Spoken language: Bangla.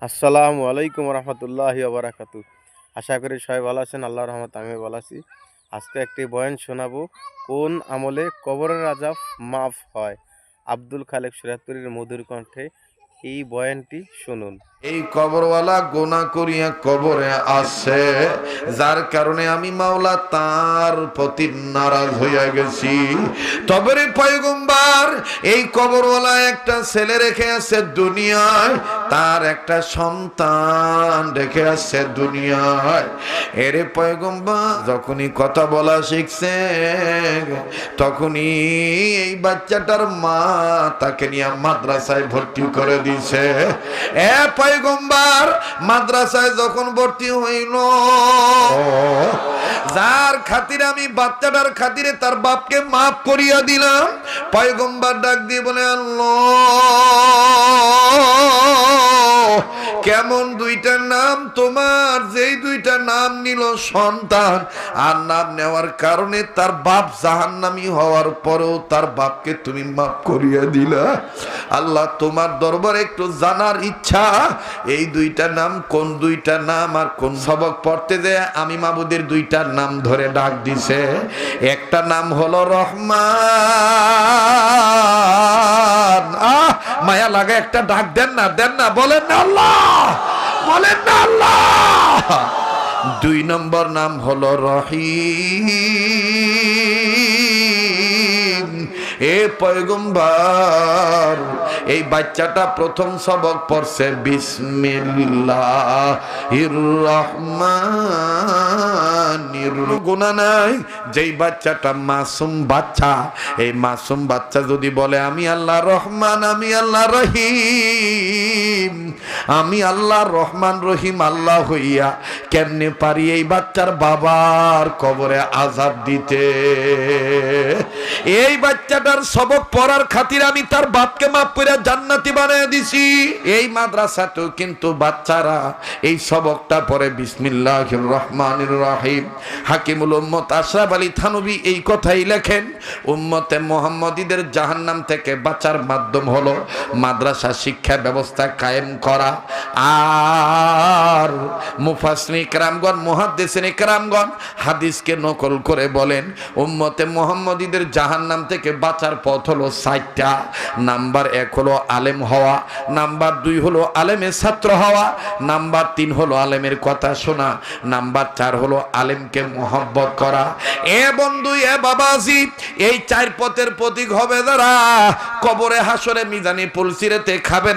আসসালামু আলাইকুম রহমতুল্লাহি ওবরাকাতু। আশা করি সবাই ভালো আছেন। আল্লাহর রহমত আমি ভালো আছি। আজকে একটি বয়ান শোনাবো, কোন আমলে কবরের আযাব মাফ হয়। আব্দুল খালেক সুরাতুরির মধুর কণ্ঠে এই বয়ানটি শুনুন। এই কবরওয়ালা গোনা করিয়া কবরে আসে, যার কারণে আমি মাওলা তার প্রতি নারাজ হইয়া গেছি। তবে রে পয়গম্বর, এই কবরওয়ালা একটা ছেলে রেখে আছে দুনিয়ায়, তার একটা সন্তান রেখে আছে দুনিয়ায়। এরে পয়গম্বর যখনই কথা বলা শিখছে, তখনই এই বাচ্চাটার মা তাকে নিয়ে মাদ্রাসায় ভর্তি করে দিছে। পয়গম্বর মাদ্রাসায় যখন ভর্তি হইল, যার খাতিরে আমি বাচ্চাটার খাতিরে তার বাপকে মাফ করিয়া দিলাম, পয়গম্বর ডাক দিয়ে বলে, আল্লাহ, কেমন দুইটা নাম তোমার, যেই দুইটা নাম নিল সন্তান, আর নাম নেওয়ার কারণে তার বাপ জাহান্নামী হওয়ার পরেও তার বাপকে তুমি মাফ করিয়া দিলা। আল্লাহ, তোমার দরবারে একটু জানার ইচ্ছা, এই দুইটা নাম কোন দুইটা নাম? আর কোন সবক পড়তে যে আমি মাবুদের দুইটা নাম ধরে ডাক দিছে। একটা নাম হলো রহমান। মায়া লাগা একটা ডাক দেন না, দেন না, বলেন না আল্লাহ, বলেন না আল্লাহ। দুই নম্বর নাম হলো রহিম। এ পয়গম্বর, এই বাচ্চাটা প্রথম সবক পড়ছে বিসমিল্লাহির রহমানির রহিম। গুনাহ নাই। যেই বাচ্চাটা মাসুম বাচ্চা, এই মাসুম বাচ্চা যদি বলে আমি আল্লাহ রহমান, আমি আল্লাহ রহিম, আমি আল্লাহ রহমান রহিম আল্লাহ হইয়া কেমনে পারি এই বাচ্চার বাবার কবরে আযাব দিতে? এই বাচ্চাটার সবক পড়ার খাতির আমি তার বাপকে মাফ করে জান্নাতি বানিয়ে দিছি। এই মাদ্রাসাতেও কিন্তু বাচ্চারা এই সবকটা পড়ে বিসমিল্লাহির রহমানির রহিম। হাকিমুল উম্মত আশরাফ আলী থানভী এই কথাই লেখেন, উম্মতে মুহাম্মদীদের জাহান্নাম থেকে বাঁচার মাধ্যম হলো মাদ্রাসা শিক্ষা ব্যবস্থা কায়েম করা। আর মুফাসসিরিন ইকরামগণ, মুহাদ্দিসিন ইকরামগণ হাদিসকে নকল করে বলেন, উম্মতে মুহাম্মদীদের জাহান্নাম থেকে বাঁচার পথ হলো 4টা। নাম্বার 1 হলো আলেম হওয়া, নাম্বার 2 হলো আলেমের ছাত্র হওয়া, নাম্বার 3 হলো আলেমের কথা শোনা, নাম্বার 4 হলো আলেমকে মহব্বত করা। এ বন্ধু, এ বাবাজি, এই 4 পথের প্রতীক হবে যারা, কবরে হাসরে মিজানি পুলসিরাতে খাবে না।